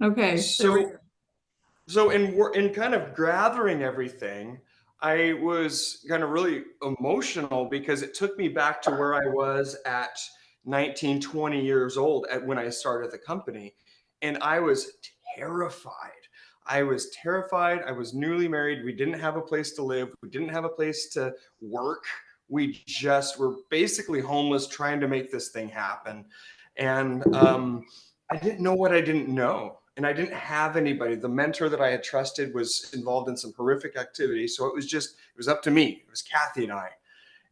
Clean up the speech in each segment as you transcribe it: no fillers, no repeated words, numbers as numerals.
Okay. So in kind of gathering everything, I was kind of really emotional because it took me back to where I was at 19, 20 years old when I started the company. And I was terrified. I was terrified. I was newly married. We didn't have a place to live. We didn't have a place to work. We just were basically homeless trying to make this thing happen. And I didn't know what I didn't know. And I didn't have anybody. The mentor that I had trusted was involved in some horrific activity. So it was up to me. It was Kathy and I.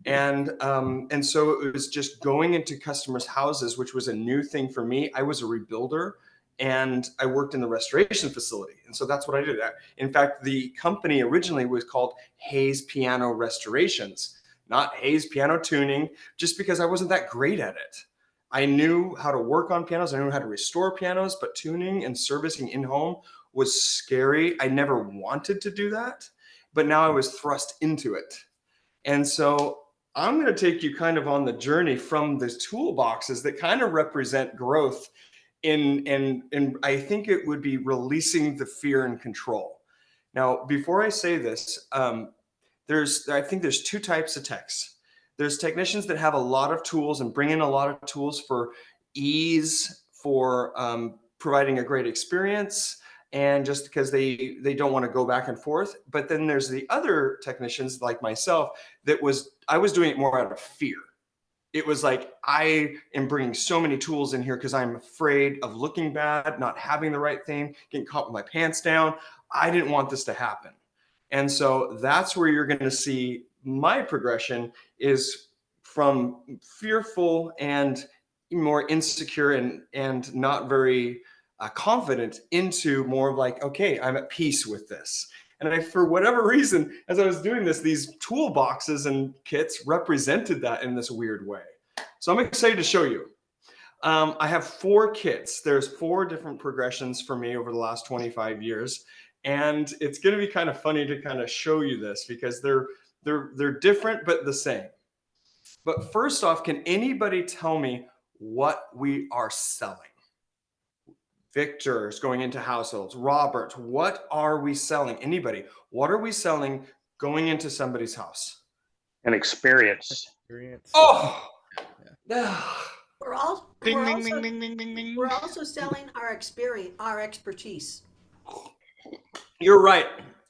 And so it was just going into customers' houses, which was a new thing for me. I was a rebuilder and I worked in the restoration facility. And so that's what I did. In fact, the company originally was called Hayes Piano Restorations, not Hayes Piano Tuning, just because I wasn't that great at it. I knew how to work on pianos. I knew how to restore pianos, but tuning and servicing in home was scary. I never wanted to do that, but now I was thrust into it. And so I'm going to take you kind of on the journey from the toolboxes that kind of represent growth and I think it would be releasing the fear and control. Now, before I say this, I think there's two types of techs. There's technicians that have a lot of tools and bring in a lot of tools for ease, for providing a great experience, and just because they don't want to go back and forth. But then there's the other technicians like myself I was doing it more out of fear. It was like, I am bringing so many tools in here because I'm afraid of looking bad, not having the right thing, getting caught with my pants down. I didn't want this to happen. And so that's where you're going to see my progression is from fearful and more insecure and not very confident into more of like, okay, I'm at peace with this. And for whatever reason, as I was doing this, these toolboxes and kits represented that in this weird way. So I'm excited to show you. I have 4 kits. There's 4 different progressions for me over the last 25 years. And it's going to be kind of funny to kind of show you this because they're different, but the same. But first off, can anybody tell me what we are selling? Victor's going into households. Robert, what are we selling? Anybody? What are we selling going into somebody's house? An experience. Oh! Yeah. We're also selling our experience, our expertise. You're right.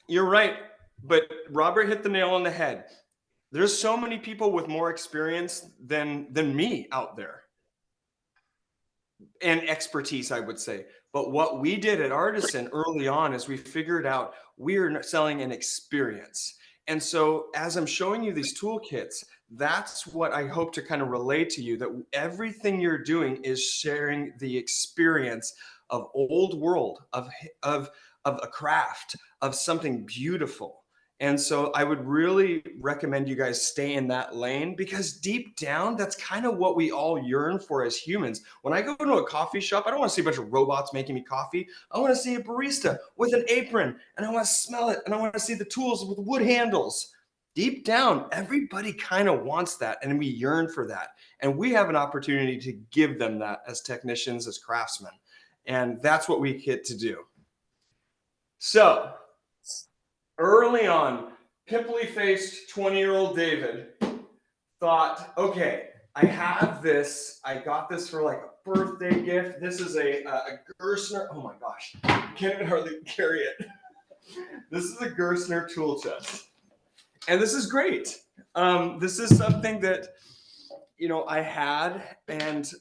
You're right. But Robert hit the nail on the head. There's so many people with more experience than me out there. And expertise, I would say. But what we did at Artisan early on is we figured out we're selling an experience. And so as I'm showing you these toolkits, that's what I hope to kind of relay to you, that everything you're doing is sharing the experience of old world, of a craft, of something beautiful. And so I would really recommend you guys stay in that lane because deep down, that's kind of what we all yearn for as humans. When I go to a coffee shop, I don't want to see a bunch of robots making me coffee. I want to see a barista with an apron and I want to smell it and I want to see the tools with wood handles. Deep down, everybody kind of wants that and we yearn for that. And we have an opportunity to give them that as technicians, as craftsmen. And that's what we get to do. So, early on, pimply-faced 20-year-old David thought, okay, I have this. I got this for like a birthday gift. This is a Gerstner. Oh my gosh, I can't hardly carry it. This is a Gerstner tool chest. And this is great. This is something that, you know, I had and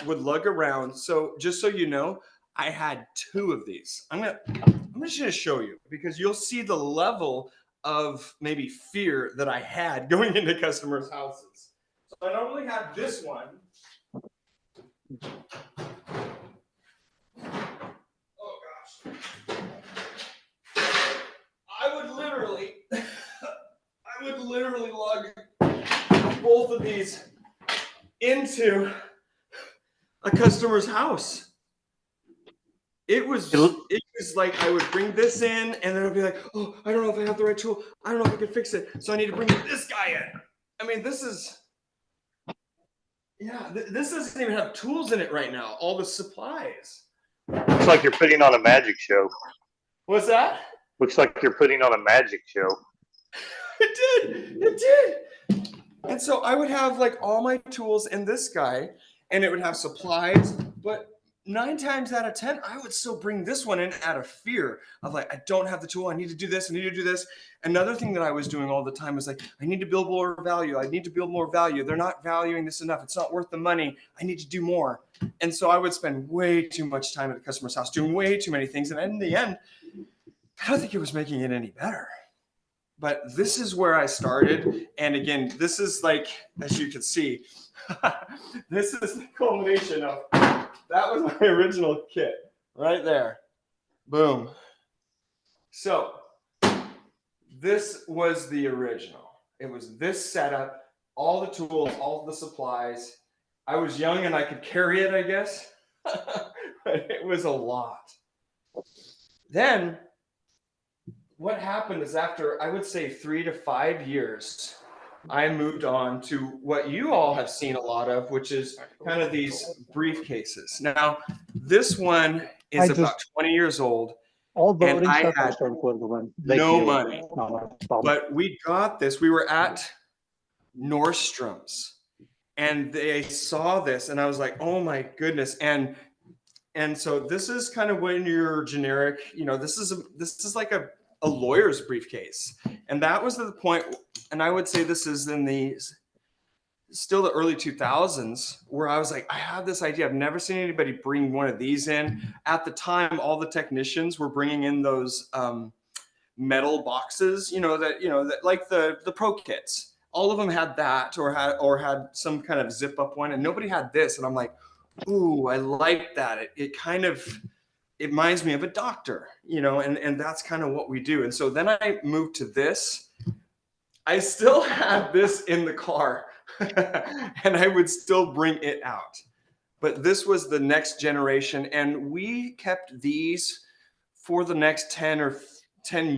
would lug around. So just so you know, I had 2 of these. I'm just going to show you because you'll see the level of maybe fear that I had going into customers' houses. So I not only had this one. Oh gosh. I would literally lug both of these into a customer's house. It was like I would bring this in and then I'd be like, oh, I don't know if I have the right tool. I don't know if I can fix it. So I need to bring this guy in. I mean, Yeah, this doesn't even have tools in it right now. All the supplies. Looks like you're putting on a magic show. What's that? Looks like you're putting on a magic show. It did. And so I would have like all my tools in this guy, and it would have supplies, but 9 times out of 10, I would still bring this one in out of fear of like, I don't have the tool. I need to do this. I need to do this. Another thing that I was doing all the time was like, I need to build more value. I need to build more value. They're not valuing this enough. It's not worth the money. I need to do more. And so I would spend way too much time at the customer's house doing way too many things. And in the end, I don't think it was making it any better. But this is where I started. And again, this is like, as you can see, this is the culmination of, that was my original kit right there. Boom. So this was the original. It was this setup, all the tools, all the supplies. I was young and I could carry it, I guess. But it was a lot. Then what happened is after, I would say 3 to 5 years, I moved on to what you all have seen a lot of, which is kind of these briefcases. Now, this one is about 20 years old, all and voting I stuff had is for the one. no money. No problem. But we got this. We were at Nordstrom's, and they saw this, and I was like, oh my goodness. And so this is kind of when you're generic, you know, this is like a lawyer's briefcase. And that was the point, and I would say this is in still the early 2000s, where I was like, I have this idea. I've never seen anybody bring one of these in. At the time, all the technicians were bringing in those metal boxes, that like the pro kits. All of them had that, or had some kind of zip up one, and nobody had this. And I'm like, ooh, I like that. It kind of, it reminds me of a doctor, and that's kind of what we do. And so then I moved to this. I still had this in the car and I would still bring it out. But this was the next generation, and we kept these for the next 10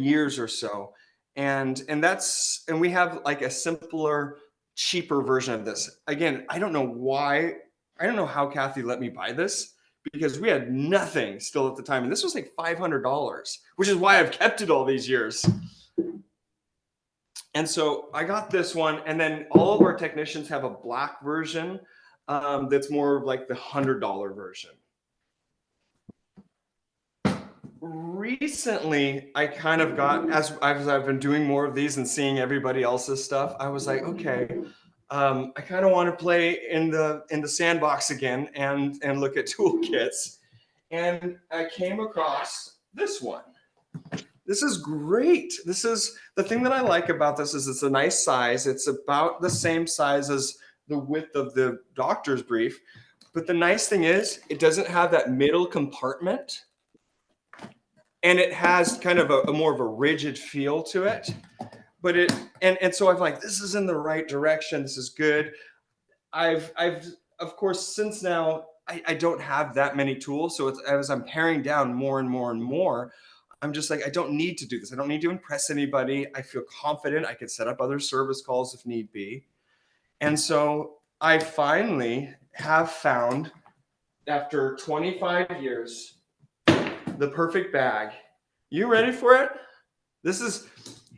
years or so. And we have like a simpler, cheaper version of this. Again, I don't know how Kathy let me buy this, because we had nothing still at the time. And this was like $500, which is why I've kept it all these years. And so I got this one, and then all of our technicians have a black version that's more like the $100 version. Recently, I kind of got, as I've been doing more of these and seeing everybody else's stuff, I was like, okay, I kind of want to play in the sandbox again and look at toolkits. And I came across this one. This is great. This is the thing that I like about this, is it's a nice size. It's about the same size as the width of the doctor's brief. But the nice thing is it doesn't have that middle compartment, and it has kind of a more of a rigid feel to it. But and so I'm like, this is in the right direction. This is good. I've of course, since now I don't have that many tools. So as I'm paring down more and more and more, I'm just like, I don't need to do this. I don't need to impress anybody. I feel confident. I can set up other service calls if need be. And so I finally have found, after 25 years, the perfect bag. You ready for it?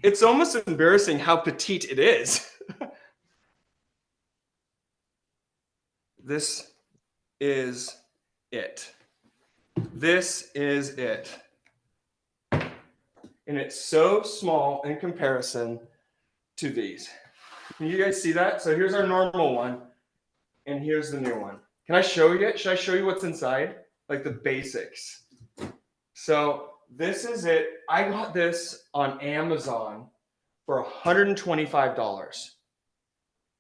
It's almost embarrassing how petite it is. This is it. This is it. And it's so small in comparison to these. Can you guys see that? So here's our normal one, and here's the new one. Can I show you? Should I show you what's inside? Like the basics. So this is it. I got this on Amazon for $125.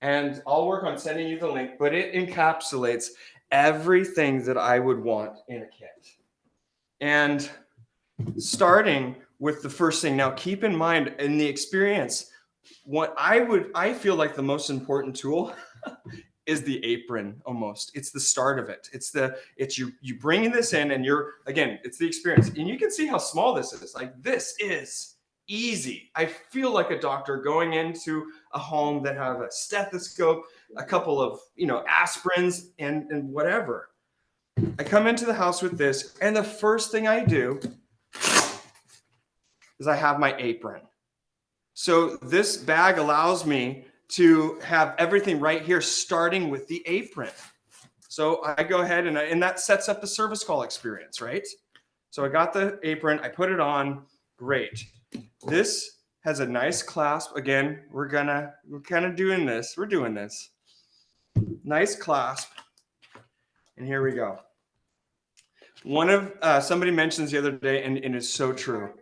And I'll work on sending you the link, but it encapsulates everything that I would want in a kit. And starting with the first thing. Now, keep in mind, in the experience, what I feel like the most important tool is the apron. Almost, it's the start of it. It's you bringing this in, and it's the experience, and you can see how small this is. Like, this is easy. I feel like a doctor going into a home that have a stethoscope, a couple of, aspirins and whatever. I come into the house with this, and the first thing I do is I have my apron. So this bag allows me to have everything right here, starting with the apron. So I go ahead and that sets up the service call experience, right? So I got the apron, I put it on, great. This has a nice clasp. Again, we're kind of doing this. We're doing this. Nice clasp. And here we go. One of somebody mentions the other day, and it's so true.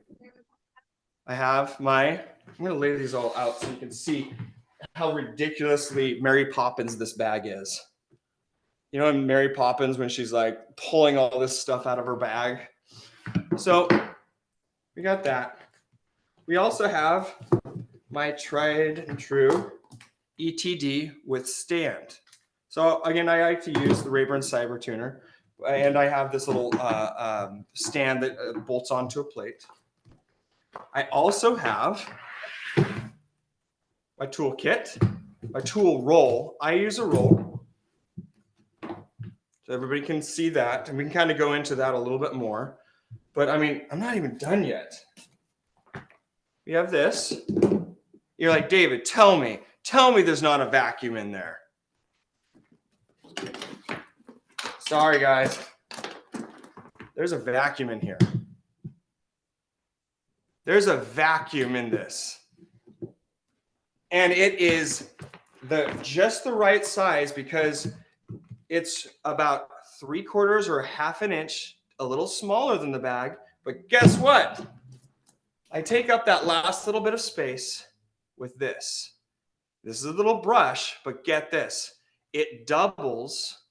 I have I'm going to lay these all out so you can see how ridiculously Mary Poppins this bag is. You know, in Mary Poppins when she's like pulling all this stuff out of her bag. So we got that. We also have my tried and true ETD with stand. So again, I like to use the Rayburn Cybertuner, and I have this little stand that bolts onto a plate. I also have my toolkit, my tool roll. I use a roll, so everybody can see that, and we can kind of go into that a little bit more. But I mean, I'm not even done yet. We have this. You're like, David, tell me there's not a vacuum in there. Sorry, guys. There's a vacuum in here. There's a vacuum in this. And it is just the right size because it's about 3/4 or 1/2 inch, a little smaller than the bag. But guess what? I take up that last little bit of space with this. This is a little brush, but get this. It doubles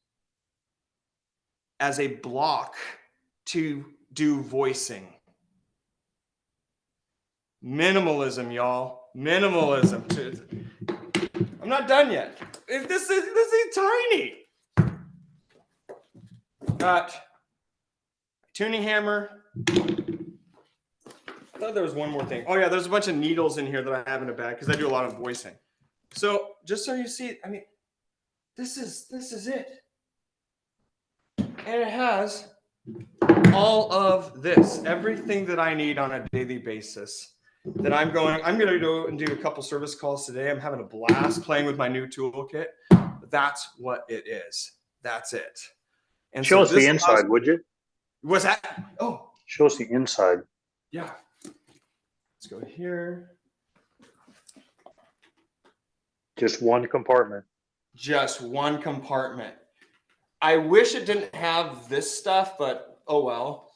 as a block to do voicing. Minimalism, y'all. Minimalism. I'm not done yet. This is tiny. Got tuning hammer. I thought there was one more thing. Oh yeah, there's a bunch of needles in here that I have in a bag because I do a lot of voicing. So just so you see, I mean, this is it. And it has all of this, everything that I need on a daily basis. That I'm going to go and do a couple service calls today. I'm having a blast playing with my new toolkit. That's what it is. That's it. And show us the inside, would you? What's that? Oh, show us the inside. Yeah. Let's go here. Just one compartment. Just one compartment. I wish it didn't have this stuff, but oh well.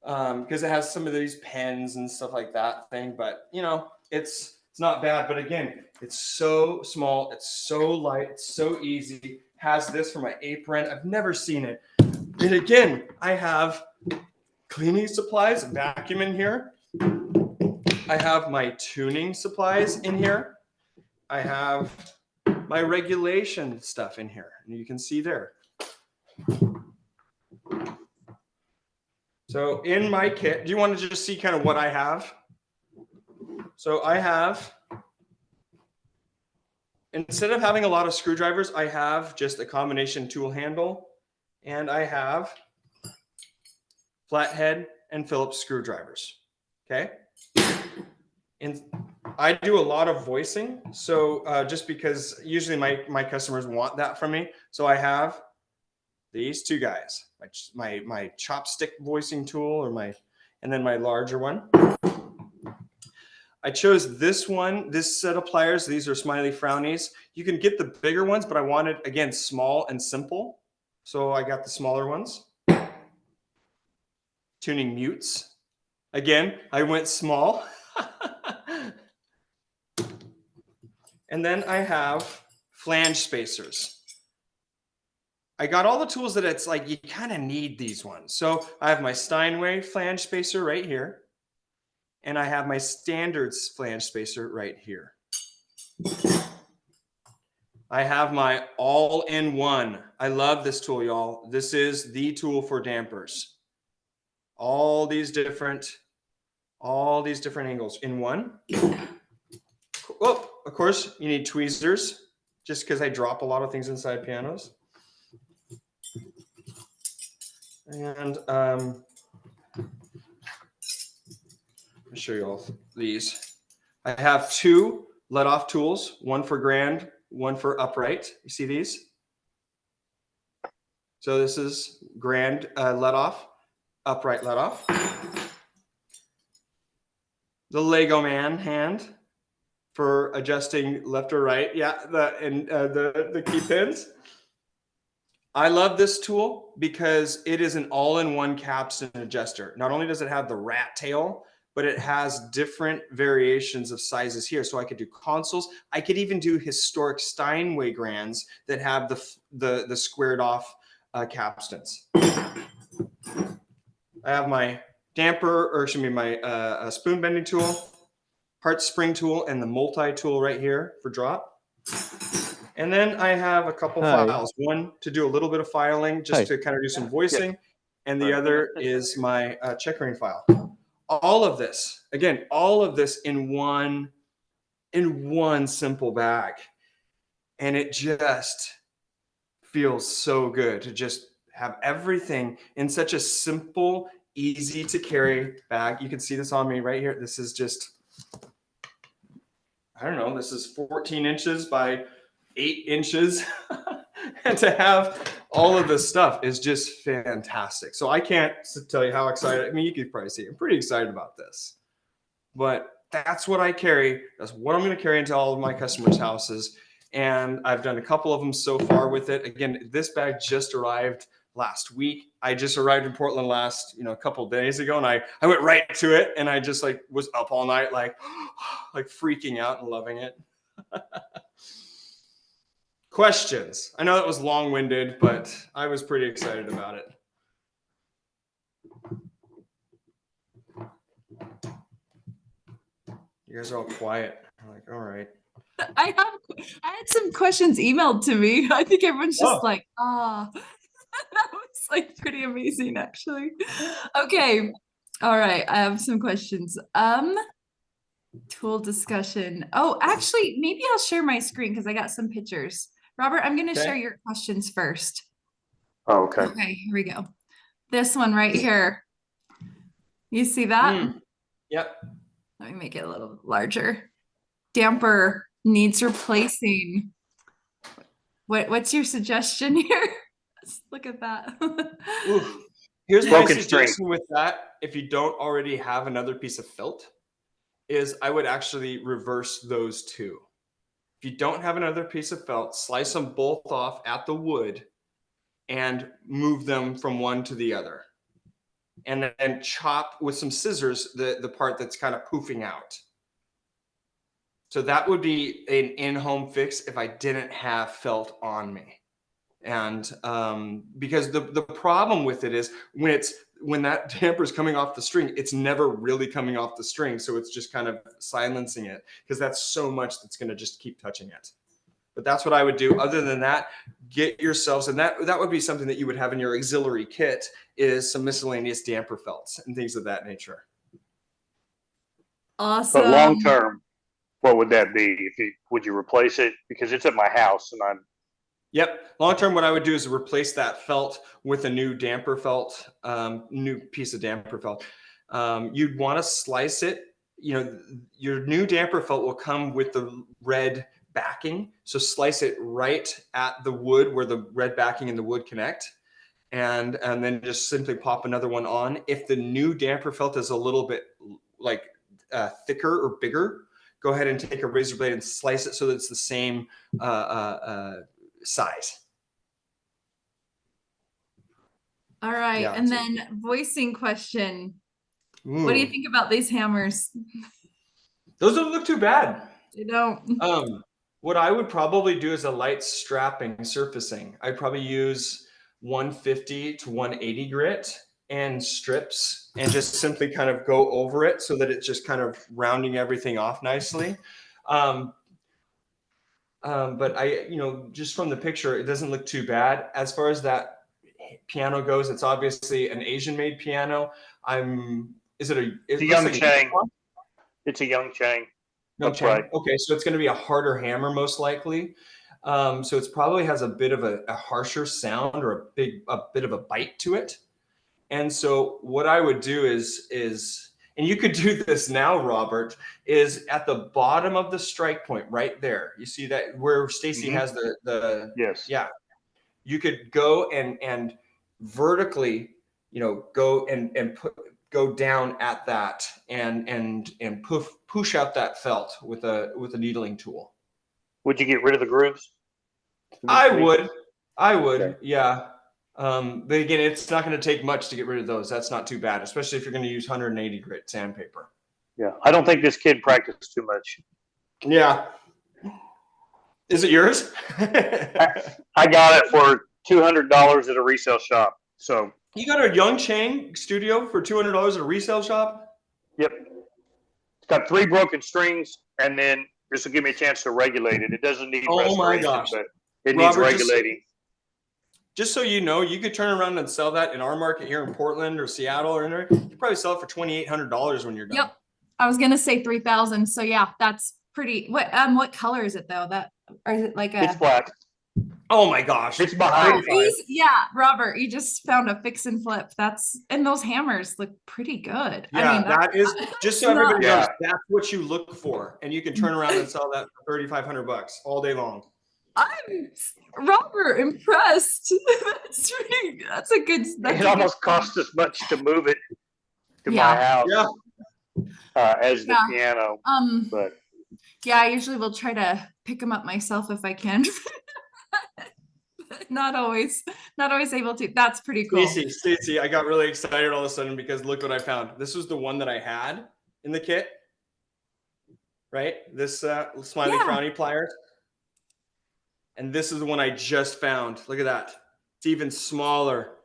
Because it has some of these pens and stuff like that thing, but it's not bad. But again, it's so small, it's so light, it's so easy. Has this for my apron. I've never seen it. And again, I have cleaning supplies, vacuum in here. I have my tuning supplies in here. I have my regulation stuff in here, and you can see there. So in my kit, do you want to just see kind of what I have? So I have, instead of having a lot of screwdrivers, I have just a combination tool handle, and I have Flathead and Phillips screwdrivers, okay? And I do a lot of voicing, so just because usually my customers want that from me, so I have these two guys, my chopstick voicing tool, and then my larger one. I chose this one, this set of pliers. These are smiley frownies. You can get the bigger ones, but I wanted, again, small and simple. So I got the smaller ones. Tuning mutes. Again, I went small. And then I have flange spacers. I got all the tools that it's like you kind of need these ones. So I have my Steinway flange spacer right here. And I have my standards flange spacer right here. I have my all-in-one. I love this tool, y'all. This is the tool for dampers. All these different all these different angles in one. Well, of course, you need tweezers, just because I drop a lot of things inside pianos. And I'll show you all these. I have 2 let-off tools, one for grand, one for upright. You see these? So this is grand let-off, upright let-off. The Lego man hand for adjusting left or right. Yeah, the key pins. I love this tool because it is an all-in-one capstan adjuster. Not only does it have the rat tail, but it has different variations of sizes here. So I could do consoles. I could even do historic Steinway grands that have the squared off capstans. I have my damper, or excuse me, my spoon bending tool, Hart spring tool, and the multi-tool right here for drop. And then I have a couple files. One to do a little bit of filing, just to kind of do some voicing. And the other is my checkering file. All of this, again, all of this in one simple bag. And it just feels so good to just have everything in such a simple, easy to carry bag. You can see this on me right here. This is just, I don't know, this is 14 inches by 8 inches. And to have all of this stuff is just fantastic. So I can't tell you how excited, I mean, you could probably see, I'm pretty excited about this. But that's what I carry. That's what I'm going to carry into all of my customers' houses. And I've done a couple of them so far with it. Again, this bag just arrived last week. I just arrived in Portland last, a couple of days ago, and I went right to it, and I just was up all night, like freaking out and loving it. Questions? I know that was long-winded, but I was pretty excited about it. You guys are all quiet. I'm like, all right. I had some questions emailed to me. I think everyone's just like, ah. That was pretty amazing, actually. Okay. All right. I have some questions. Tool discussion. Oh, actually, maybe I'll share my screen because I got some pictures. Robert, I'm going to share your questions first. Oh, okay. Okay, here we go. This one right here. You see that? Yep. Let me make it a little larger. Damper needs replacing. What's your suggestion here? Let's look at that. Ooh. Here's my suggestion with that. If you don't already have another piece of felt, is I would actually reverse those two. If you don't have another piece of felt, slice them both off at the wood and move them from one to the other. And then chop with some scissors the part that's kind of poofing out. So that would be an in-home fix if I didn't have felt on me. And because the problem with it is when that damper is coming off the string, it's never really coming off the string. So it's just kind of silencing it because that's so much that's going to just keep touching it. But that's what I would do. Other than that, get yourselves, and that would be something that you would have in your auxiliary kit, is some miscellaneous damper felts and things of that nature. Awesome. But long term, what would that be? Would you replace it? Because it's at my house and I'm. Yep. Long term, what I would do is replace that felt with a new damper felt, new piece of damper felt. You'd want to slice it. Your new damper felt will come with the red backing. So slice it right at the wood where the red backing and the wood connect. And then just simply pop another one on. If the new damper felt is a little bit thicker or bigger, go ahead and take a razor blade and slice it so that it's the same size. All right. Yeah. And then voicing question. What do you think about these hammers? Those don't look too bad. They don't. What I would probably do is a light strapping surfacing. I'd probably use 150 to 180 grit and strips and just simply kind of go over it so that it's just kind of rounding everything off nicely. But just from the picture, it doesn't look too bad. As far as that piano goes, it's obviously an Asian made piano. Is it a? It's a looks young like chain. It's a young chain. Young That's chain. right. Okay, so it's going to be a harder hammer most likely. So it's probably has a bit of a harsher sound or a bit of a bite to it. And so what I would do is, and you could do this now, Robert, is at the bottom of the strike point right there. You see that where Stacy has the Yes. yeah. You could go and vertically, go and go down at that and push out that felt with a needling tool. Would you get rid of the grooves? I would, Okay. yeah. But again, it's not going to take much to get rid of those. That's not too bad, especially if you're going to use 180 grit sandpaper. Yeah, I don't think this kid practiced too much. Yeah. Is it yours? I got it for $200 at a resale shop. So You got a Young Chain studio for $200 at a resale shop? yep, it's got 3 broken strings, and then this will give me a chance to regulate it. It doesn't need Oh my restoration, gosh. but it Robert, needs regulating. Just so you know, you could turn around and sell that in our market here in Portland or Seattle or anywhere. You could probably sell it for $2,800 when you're done. Yep. I was gonna say 3,000. So yeah, that's pretty. What color is it though? Or is it like It's a? black. Oh my gosh. It's behind. Yeah, Robert, you just found a fix and flip. And those hammers look pretty good. Yeah, I mean, that is just so everybody Yeah. knows, that's what you look for. And you can turn around and sell that for $3,500 all day long. I'm Robert impressed. That's a good. It almost cost as much to move it to Yeah. my house Yeah. as the Yeah. piano. But Yeah, I usually will try to pick them up myself if I can. Not always able to. That's pretty cool. Stacy, I got really excited all of a sudden because look what I found. This was the one that I had in the kit, right? This smiley frowny pliers. And this is the one I just found. Look at that. It's even smaller.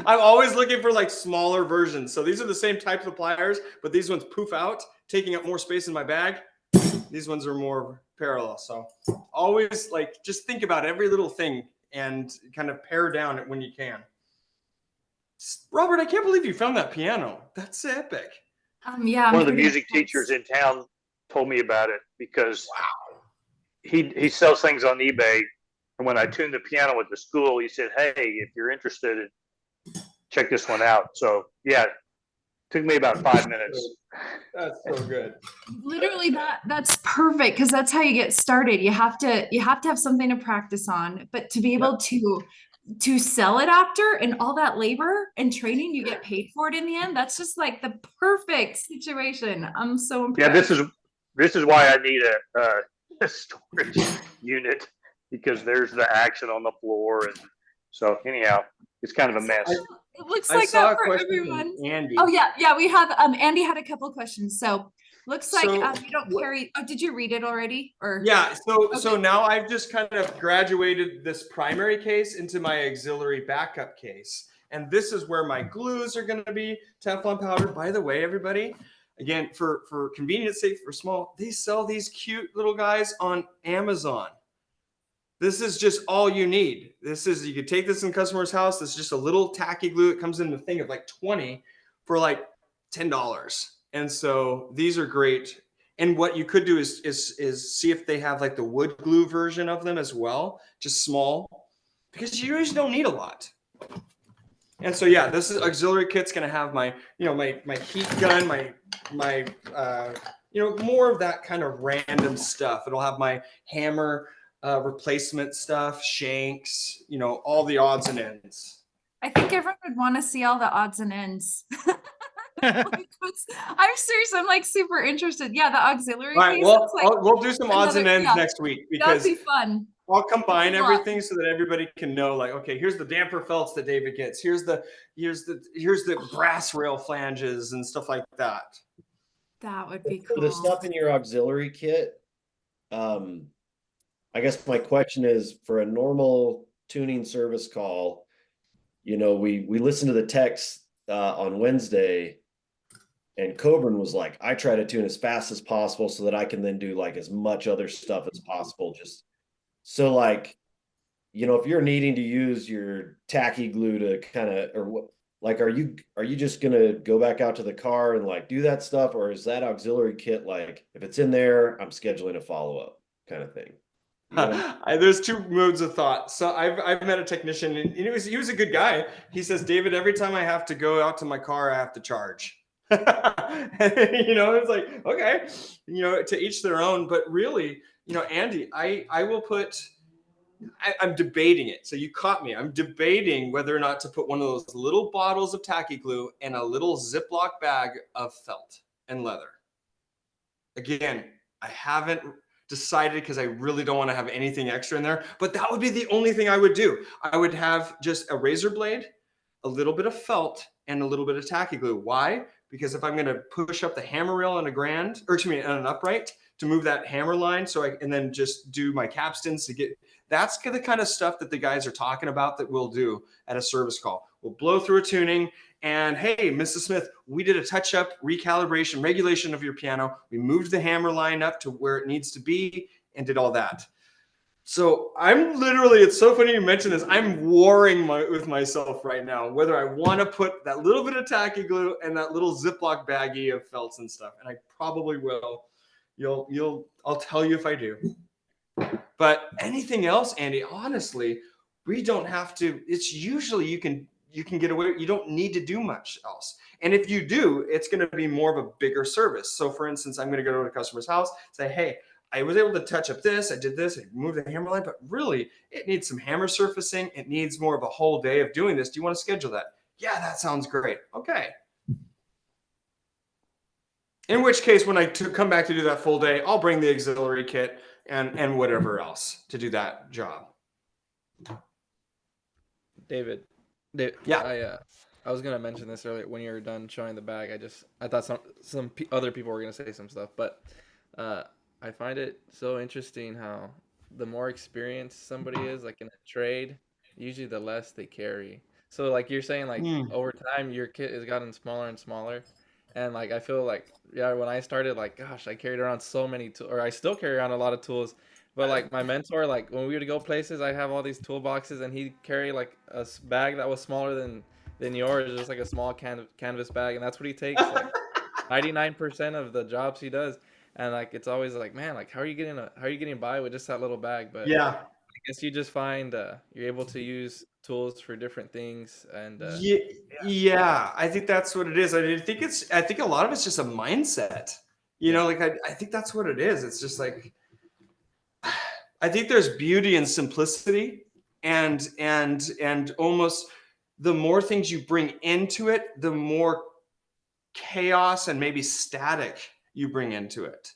I'm always looking for like smaller versions. So these are the same type of pliers, but these ones poof out, taking up more space in my bag. These ones are more parallel. So always like just think about every little thing and kind of pare down it when you can. Robert, I can't believe you found that piano. That's epic. Yeah. one of the music teachers in town told me about it because he sells things on eBay. And when I tuned the piano at the school, he said, "Hey, if you're interested, check this one out." So yeah, it took me about 5 minutes. That's so good. Literally that's perfect because that's how you get started. You have to have something to practice on, but to be able to sell it after and all that labor and training you get paid for it in the end, that's just like the perfect situation. I'm so impressed. Yeah, this is why I need a storage unit, because there's the action on the floor, and so anyhow, it's kind of a mess. It looks I like saw that a for question everyone. from Andy. Oh yeah, we have Andy had a couple questions. So looks like So you don't carry. Oh, did you read it already? Or Yeah, so Okay. now I've just kind of graduated this primary case into my auxiliary backup case. And this is where my glues are going to be Teflon powder. By the way, everybody, again, for convenience sake, for small, they sell these cute little guys on Amazon. This is just all you need. You could take this in the customer's house. This is just a little tacky glue. It comes in the thing of like 20 for like $10. And so these are great. And what you could do is see if they have like the wood glue version of them as well, just small, because you usually don't need a lot. And so yeah, this is auxiliary kit's gonna have my my heat gun, my more of that kind of random stuff. It'll have my hammer replacement stuff, shanks, all the odds and ends. I think everyone would want to see all the odds and ends. I'm serious. I'm like super interested. Yeah, the auxiliary. All right, case, well, like we'll do some odds and ends yeah, next week that'd because be fun. I'll combine That's a lot. everything so that everybody can know, like, okay, here's the damper felts that David gets. Here's the brass rail flanges and stuff like that. That would be For cool. the stuff in your auxiliary kit, I guess my question is, for a normal tuning service call, we listened to the text on Wednesday, and Coburn was like, I try to tune as fast as possible so that I can then do like as much other stuff as possible. Just so like, if you're needing to use your tacky glue to kind of, or what, like, are you just gonna go back out to the car and like do that stuff, or is that auxiliary kit like if it's in there, I'm scheduling a follow-up kind of thing? You know what There's two modes of thought. So I've met a technician, and he was a good guy. He says, David, every time I have to go out to my car, I have to charge. It's like, okay, to each their own. But really, Andy, I will put. I'm debating it. So you caught me. I'm debating whether or not to put one of those little bottles of tacky glue in a little Ziploc bag of felt and leather. Again, I haven't decided because I really don't want to have anything extra in there, but that would be the only thing I would do. I would have just a razor blade, a little bit of felt, and a little bit of tacky glue. Why? Because if I'm going to push up the hammer rail on on an upright to move that hammer line, and then just do my capstans to get, that's the kind of stuff that the guys are talking about that we'll do at a service call. We'll blow through a tuning and, hey, Mrs. Smith, we did a touch-up, recalibration, regulation of your piano. We moved the hammer line up to where it needs to be and did all that. So I'm literally, it's so funny you mentioned this, I'm warring with myself right now, whether I want to put that little bit of tacky glue and that little Ziploc baggie of felts and stuff. And I probably will. I'll tell you if I do. But anything else, Andy, honestly, we don't have to, it's usually you can get away. You don't need to do much else. And if you do, it's going to be more of a bigger service. So for instance, I'm going to go to a customer's house, say, hey, I was able to touch up this, I did this, I moved the hammer line, but really it needs some hammer surfacing. It needs more of a whole day of doing this. Do you want to schedule that? Yeah, that sounds great. Okay. In which case, when I come back to do that full day, I'll bring the auxiliary kit and whatever else to do that job. David, yeah, I was gonna mention this earlier when you were done showing the bag. I thought some other people were gonna say some stuff, but I find it so interesting how the more experienced somebody is, like in a trade, usually the less they carry. So like you're saying, like over time your kit has gotten smaller and smaller. And like I feel like, yeah, when I started, like, gosh, I carried around so many tools, or I still carry around a lot of tools. But like my mentor, like when we would go places, I have all these toolboxes, and he'd carry like a bag that was smaller than yours, just like a small canvas bag, and that's what he takes like 99% of the jobs he does. And like it's always like, man, like how are you getting by with just that little bag? But yeah, I guess you just find you're able to use tools for different things, and yeah, I think that's what it is. I think a lot of it's just a mindset. Like I think that's what it is. It's just like I think there's beauty in simplicity, and almost the more things you bring into it, the more chaos and maybe static you bring into it.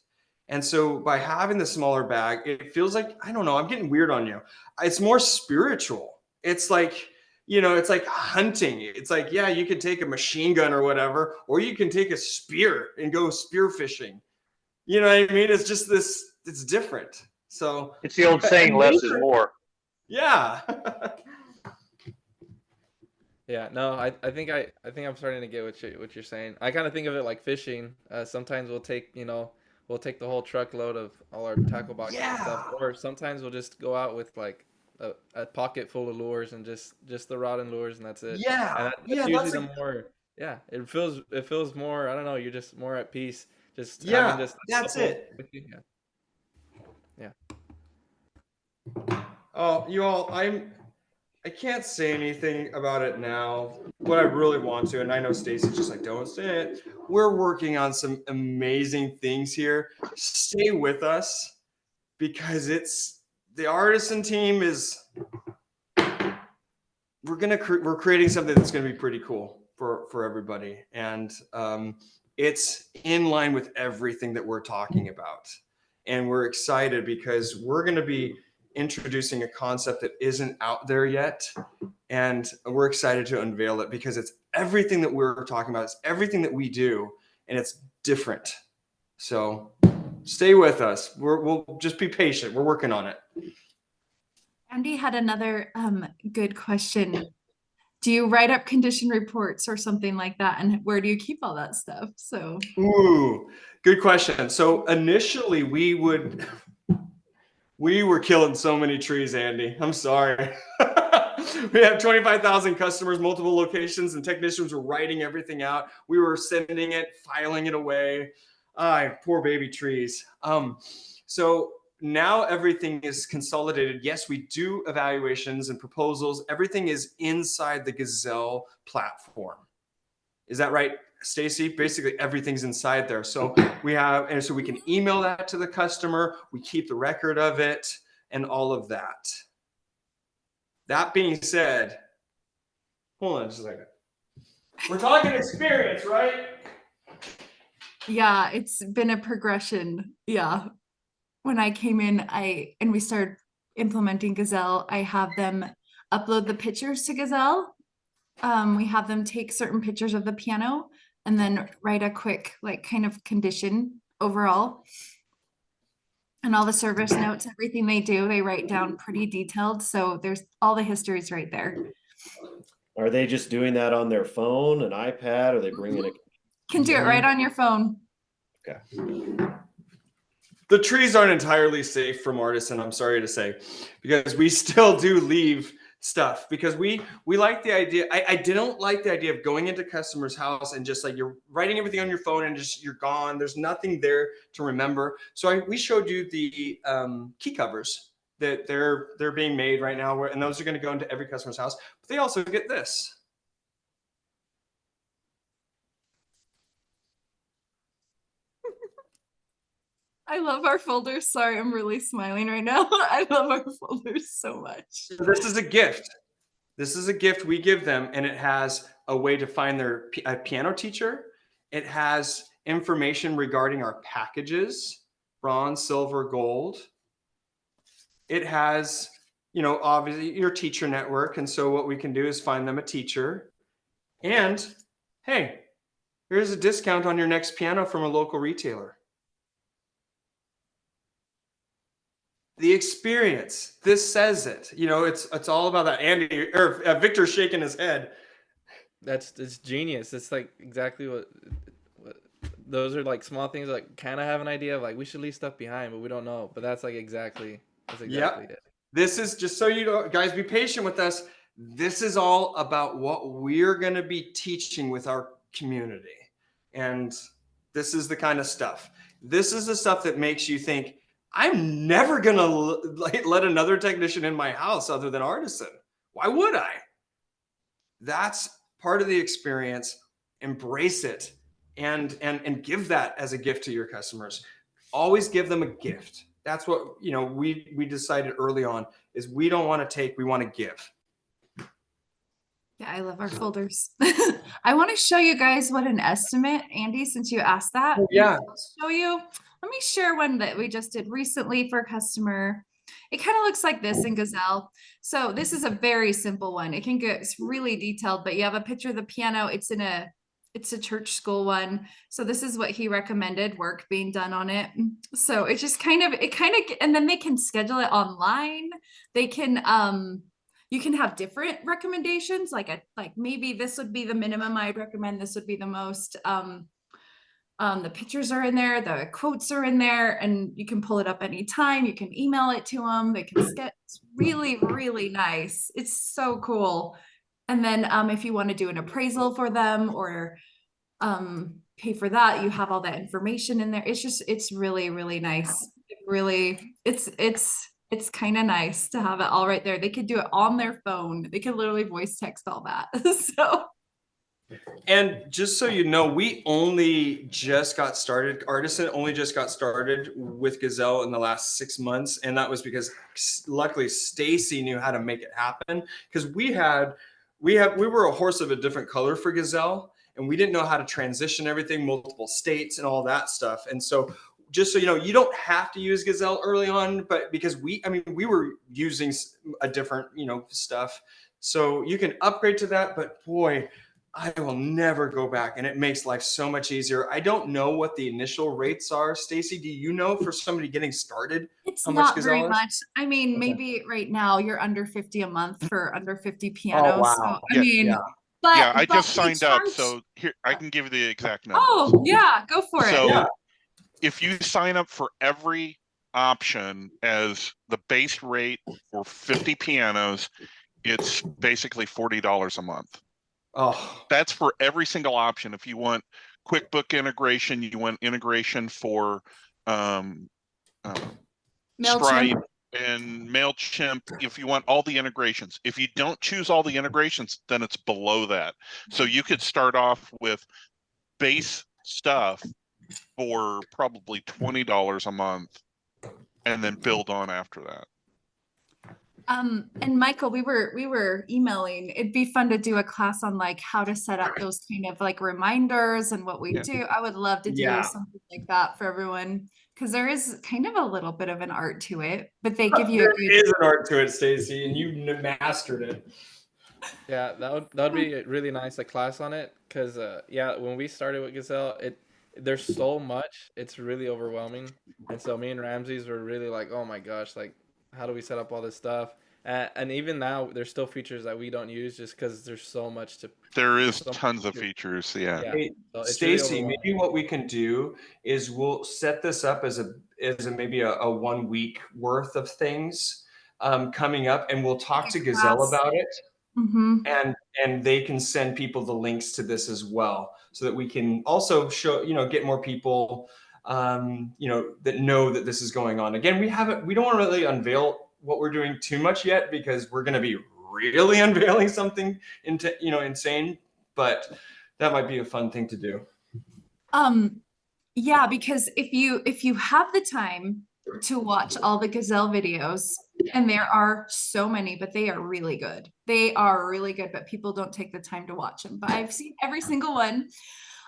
And so by having the smaller bag, it feels like, I don't know, I'm getting weird on you. It's more spiritual. It's like, it's like hunting. It's like, yeah, you can take a machine gun or whatever, or you can take a spear and go spear fishing. You know what I mean? It's just this, it's different. So it's the old saying, less is more. Yeah. Yeah, no, I think I'm starting to get what you're saying. I kind of think of it like fishing. Sometimes we'll take the whole truckload of all our tackle boxes and stuff, or sometimes we'll just go out with like a pocket full of lures and just the rod and lures, and that's it. Yeah, and that's usually the more. Yeah, it feels more. I don't know. You're just more at peace. Just having just that's it. With you. Yeah. Oh, you all, I can't say anything about it now. What I really want to, and I know Stacy's just like, don't say it. We're working on some amazing things here. Stay with us because the Artisan team is. We're creating something that's going to be pretty cool for everybody, and it's in line with everything that we're talking about, and we're excited because we're going to be introducing a concept that isn't out there yet, and we're excited to unveil it because it's everything that we're talking about. It's everything that we do, and it's different. So stay with us. We'll just be patient. We're working on it. Andy had another good question. Do you write up condition reports or something like that? And where do you keep all that stuff? So, ooh, good question. So initially we were killing so many trees, Andy. I'm sorry. We have 25,000 customers, multiple locations, and technicians were writing everything out. We were sending it, filing it away. Poor baby trees. So now everything is consolidated. Yes, we do evaluations and proposals. Everything is inside the Gazelle platform. Is that right, Stacy? Basically, everything's inside there. So we have, and so we can email that to the customer. We keep the record of it and all of that. That being said, hold on just a second. We're talking experience, right? Yeah, it's been a progression. Yeah. When I came in, and we started implementing Gazelle, I have them upload the pictures to Gazelle. We have them take certain pictures of the piano and then write a quick, like, kind of condition overall. And all the service notes, everything they do, they write down pretty detailed. So there's all the histories right there. Are they just doing that on their phone, an iPad? Or are they bringing it? Can do it right on your phone. Okay. The trees aren't entirely safe from Artisan, I'm sorry to say, because we still do leave stuff because we like the idea. I didn't like the idea of going into customer's house and just like you're writing everything on your phone and just you're gone. There's nothing there to remember. So we showed you the key covers that they're being made right now, and those are going to go into every customer's house. But they also get this. I love our folders. Sorry, I'm really smiling right now. I love our folders so much. This is a gift. This is a gift we give them, and it has a way to find their piano teacher. It has information regarding our packages, bronze, silver, gold. It has, you know, obviously your teacher network. And so what we can do is find them a teacher. And hey, here's a discount on your next piano from a local retailer. The experience, this says it. You know, it's all about that. Andy or Victor shaking his head. It's genius. It's like exactly what those are, like small things, like kind of have an idea of like we should leave stuff behind, but we don't know. But that's exactly it. This is just so you know, guys, be patient with us. This is all about what we're going to be teaching with our community. And this is the kind of stuff. This is the stuff that makes you think, I'm never going to let another technician in my house other than Artisan. Why would I? That's part of the experience. Embrace it and give that as a gift to your customers. Always give them a gift. That's what, you know, we decided early on is we don't want to take, we want to give. Yeah, I love our folders. I want to show you guys what an estimate, Andy, since you asked that. Oh, yeah. I'll show you. Let me share one that we just did recently for a customer. It kind of looks like this in Gazelle. So this is a very simple one. It can get, it's really detailed, but you have a picture of the piano. It's a church school one. So this is what he recommended, work being done on it. So it's just and then they can schedule it online. They can, you can have different recommendations, like maybe this would be the minimum I'd recommend. This would be the most. The pictures are in there, the quotes are in there, and you can pull it up anytime. You can email it to them. They can sketch. It's really, really nice. It's so cool. And then if you want to do an appraisal for them or pay for that, you have all that information in there. It's really, really nice. It's kind of nice to have it all right there. They could do it on their phone. They could literally voice text all that. So. And just so you know, we only just got started. Artisan only just got started with Gazelle in the last 6 months. And that was because luckily Stacy knew how to make it happen. Because we were a horse of a different color for Gazelle, and we didn't know how to transition everything, multiple states and all that stuff. And so just so you know, you don't have to use Gazelle early on, but because we were using a different, stuff. So you can upgrade to that, but boy, I will never go back, and it makes life so much easier. I don't know what the initial rates are. Stacy, do you know for somebody getting started? It's how much not very Gazelle is? much. I mean, Okay. maybe right now you're under 50 a month for under 50 pianos. Oh, wow. So, Yeah. But yeah, I just we signed up, charge- so here I can give you the exact number. Oh, yeah, go for it. So Yeah. if you sign up for every option as the base rate for 50 pianos, it's basically $40 a month. Oh, That's for every single option. If you want QuickBook integration, you want integration for um, Stripe MailChimp. and MailChimp, if you want all the integrations. If you don't choose all the integrations, then it's below that. So you could start off with base stuff for probably $20 a month and then build on after that. And Michael, we were emailing. It'd be fun to do a class on like how to set up those kind of like reminders and what we Yeah. do. I would love to do Yeah. something like that for everyone because there is kind of a little bit of an art to it, but they give you a there good. is an art to it, Stacy, and you mastered it. Yeah, that would be really nice, a class on it, because yeah, when we started with Gazelle, there's so much, it's really overwhelming, and so me and Ramses were really like, oh my gosh, like how do we set up all this stuff? And even now, there's still features that we don't use just because there's so much to. There is so much tons of to do. features. Yeah. Hey, So it's really Stacy, overwhelming. maybe what we can do is we'll set this up as a maybe a 1 week worth of things coming up, and we'll talk Like to a Gazelle class. about it, Mhm. and they can send people the links to this as well, so that we can also show, get more people that know that this is going on. Again, we don't want to really unveil what we're doing too much yet, because we're going to be really unveiling something insane, but that might be a fun thing to do. Yeah, because if you have the time to watch all the Gazelle videos, and there are so many, but they are really good. They are really good, but people don't take the time to watch them. But I've seen every single one.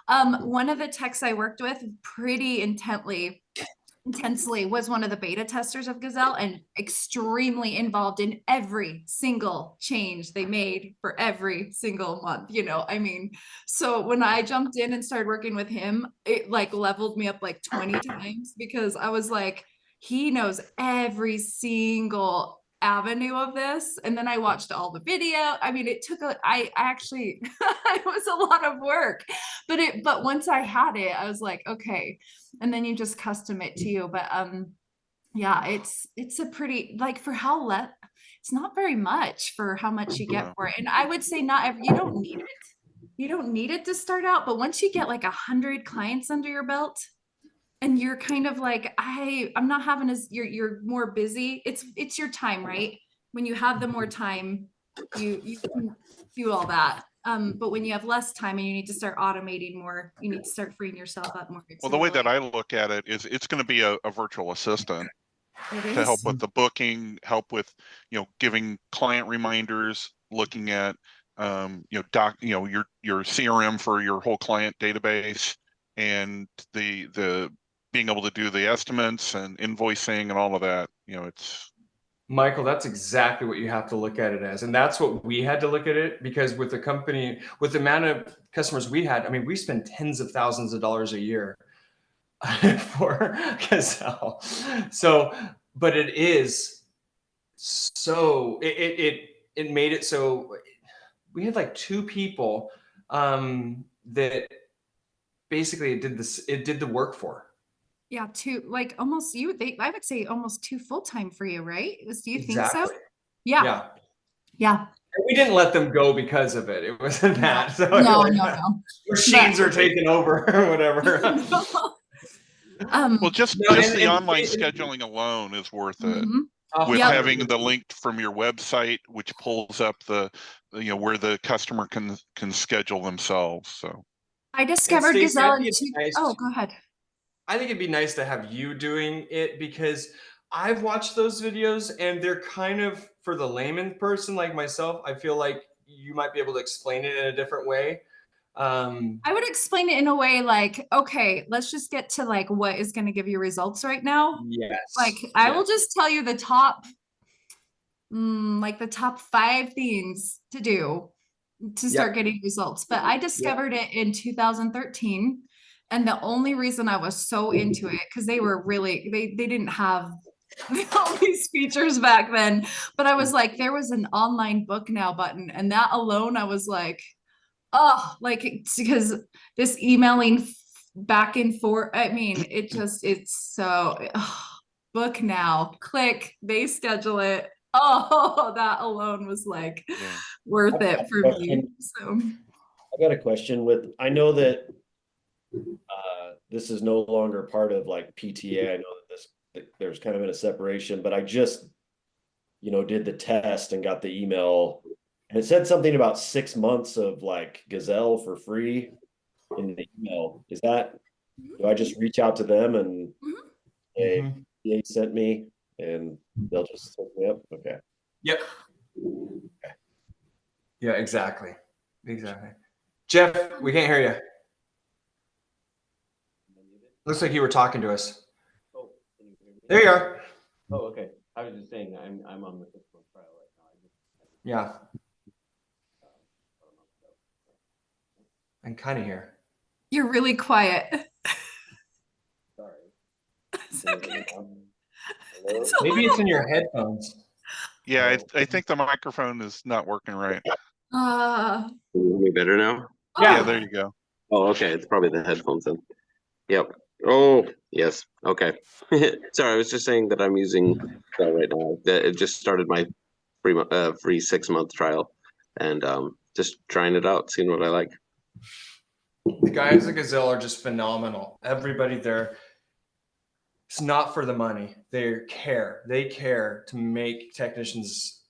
One of the techs I worked with pretty intensely was one of the beta testers of Gazelle and extremely involved in every single change they made for every single month. I mean, so when I jumped in and started working with him, it like leveled me up like 20 times, because I was like, he knows every single avenue of this. And then I watched all the video. I mean, it took I actually it was a lot of work, but once I had it, I was like, okay. And then you just custom it to you. But yeah, it's a pretty, like, for how it's not very much for how much you get for it. And I would say you don't need it. You don't need it to start out, but once you get like 100 clients under your belt, and you're kind of like, I'm not having you're more busy. It's your time, right? When you have the more time, you can do all that. But when you have less time and you need to start automating more, you need to start freeing yourself up more. Well, the way that I look at it is it's going to be a virtual assistant to help with the booking, help with, giving client reminders, looking at, your CRM for your whole client database, and the being able to do the estimates and invoicing and all of that. It's Michael, that's exactly what you have to look at it as. And that's what we had to look at it, because with the company, with the amount of customers we had, I mean, we spend tens of thousands of dollars a year for Gazelle. So, but it is so, it made it so we had like 2 people that basically it did the work for. Yeah, like almost I would say almost 2 full-time for you, right? Do you think so? Exactly. Yeah. And we didn't let them go because of it. It wasn't that. So No. machines are taking over or whatever. well, just the online scheduling alone is worth it. With having the link from your website, which pulls up the where the customer can schedule themselves. So I discovered Stacey, Gazelle in nice. Oh, go ahead. I think it'd be nice to have you doing it, because I've watched those videos and they're kind of, for the layman person like myself, I feel like you might be able to explain it in a different way. I would explain it in a way like, okay, let's just get to like what is going to give you results right now. Yes. Like I will just tell you the top, like the top 5 things to do to start getting results. But I discovered it in 2013. And the only reason I was so into it, because they were really, they didn't have all these features back then, but I was like, there was an online book now button, and that alone, I was like, oh, like, because this emailing back and forth, I mean, it's so book now, click, they schedule it, Oh, that alone was like Yeah. worth it for me. So I got a question with, I know that this is no longer part of like PTA. I know that there's kind of been a separation, but I just, did the test and got the email, and it said something about 6 months of like Gazelle for free in the email. Do I just reach out to them and say, Mhm. PTA sent me and they'll just hook me up? Okay. Yep. Yeah, exactly. Exactly. Jeff, we can't hear you. Looks like you were talking to us. Oh, can you hear me? There you are. Oh, okay. I was just saying I'm on the 6-month trial right now. Yeah. I'm kind of here. you're really quiet. Sorry. It's okay. Hello? It's a Maybe it's in little- your headphones. Yeah, I think the microphone is not working right. Can you hear me better now? Yeah. Yeah, there you go. Oh, okay. It's probably the headphones then. Yep. Oh, yes. Okay. Sorry, I was just saying that I'm using that right now. That it just started my free 6-month trial, and just trying it out, seeing what I like. The guys at Gazelle are just phenomenal. Everybody there, it's not for the money. They care. They care to make technicians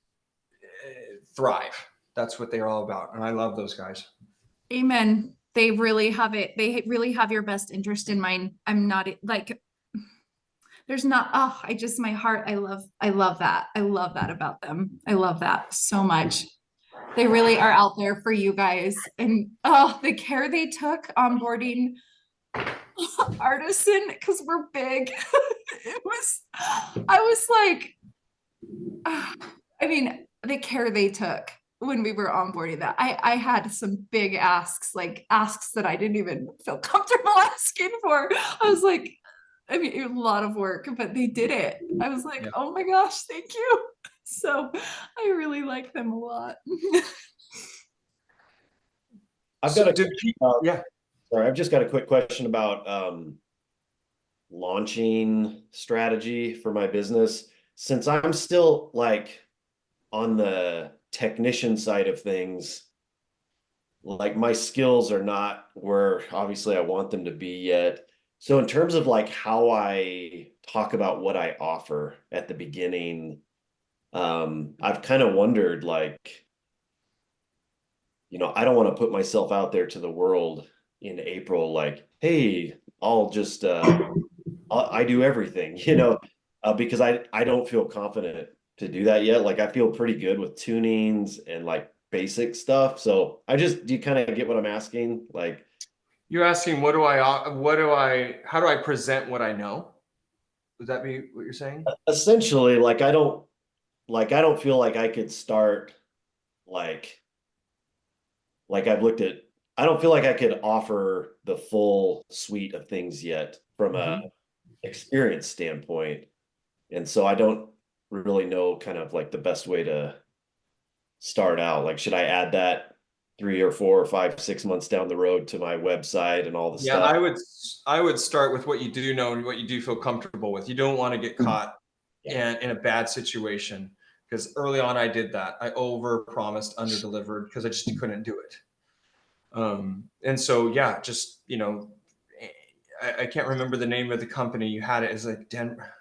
thrive. That's what they're all about. And I love those guys. Amen. They really have it. They really have your best interest in mind. I'm not like, there's not, my heart. I love that. I love that about them. I love that so much. They really are out there for you guys. And the care they took onboarding Artisan, because we're big. I was like, I mean, the care they took when we were onboarding that. I had some big asks that I didn't even feel comfortable asking for. I was like, I mean, it was a lot of work, but they did it. I was like, oh my gosh, thank you. So I really like them a lot. I've got yeah. Sorry, I've just got a quick question about launching strategy for my business. Since I'm still like on the technician side of things, like my skills are not where obviously I want them to be yet. So in terms of like how I talk about what I offer at the beginning, I've kind of wondered like, I don't want to put myself out there to the world in April, like, hey, I'll just, I do everything, because I don't feel confident to do that yet. Like I feel pretty good with tunings and like basic stuff. So do you kind of get what I'm asking? Like, You're asking, how do I present what I know? Would that be what you're saying? essentially, like, I don't feel like I could start like I've looked at, I don't feel like I could offer the full suite of things yet from a experience standpoint. And so I don't really know kind of like the best way to start out. Like, should I add that 3 or 4 or 5, 6 months down the road to my website and all the stuff? I would start with what you do know and what you do feel comfortable with. You don't want to get caught in a bad situation, because early on I did that. I over promised, under delivered, because I just couldn't do it. And so just I can't remember the name of the company you had. It as like Denver.